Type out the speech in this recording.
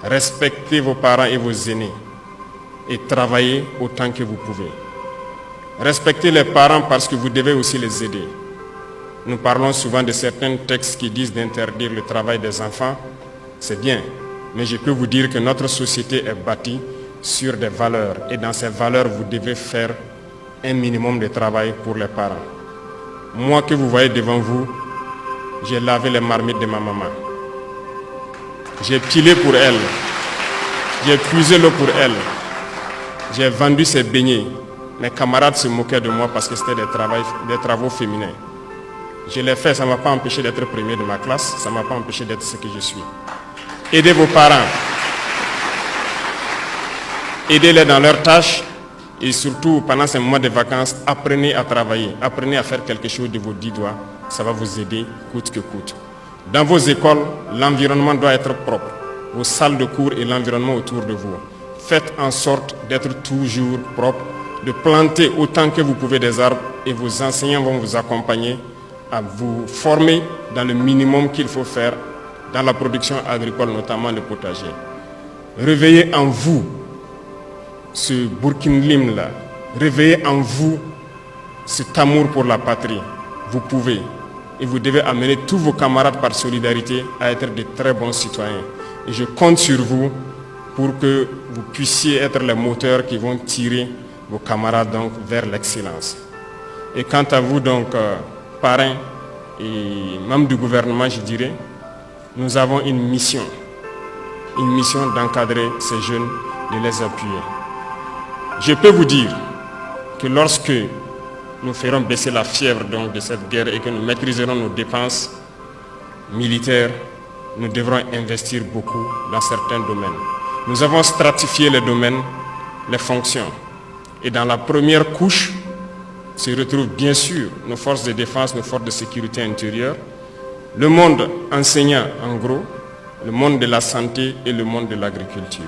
Respectez vos parents et vos aînés et travaillez autant que vous pouvez. Respectez les parents parce que vous devez aussi les aider. Nous parlons souvent de certains textes qui disent d'interdire le travail des enfants. C'est bien, mais je peux vous dire que notre société est bâtie sur des valeurs. Et dans ces valeurs, vous devez faire un minimum de travail pour les parents. Moi que vous voyez devant vous, j'ai lavé les marmites de ma maman. J'ai pilé pour elle. J'ai puisé l'eau pour elle. J'ai vendu ses beignets. Mes camarades se moquaient de moi parce que c'était des travaux féminins. Je l'ai fait, ça ne m'a pas empêché d'être premier de ma classe, ça ne m'a pas empêché d'être ce que je suis. Aidez vos parents. Aidez-les dans leurs tâches et surtout pendant ces mois de vacances, apprenez à travailler, apprenez à faire quelque chose de vos 10 doigts, ça va vous aider coûte que coûte. Dans vos écoles, l'environnement doit être propre, vos salles de cours et l'environnement autour de vous. Faites en sorte d'être toujours propre, de planter autant que vous pouvez des arbres et vos enseignants vont vous accompagner à vous former dans le minimum qu'il faut faire dans la production agricole, notamment le potager. Réveillez en vous ce Burkinlim-là, réveillez en vous cet amour pour la patrie. Vous pouvez et vous devez amener tous vos camarades par solidarité à être de très bons citoyens. Et je compte sur vous pour que vous puissiez être les moteurs qui vont tirer vos camarades donc vers l'excellence. Et quant à vous donc, parrains et membres du gouvernement, je dirais, nous avons une mission d'encadrer ces jeunes, de les appuyer. Je peux vous dire que lorsque nous ferons baisser la fièvre donc, de cette guerre et que nous maîtriserons nos dépenses militaires, nous devrons investir beaucoup dans certains domaines. Nous avons stratifié les domaines, les fonctions. Et dans la première couche se retrouvent bien sûr nos forces de défense, nos forces de sécurité intérieure, le monde enseignant en gros, le monde de la santé et le monde de l'agriculture.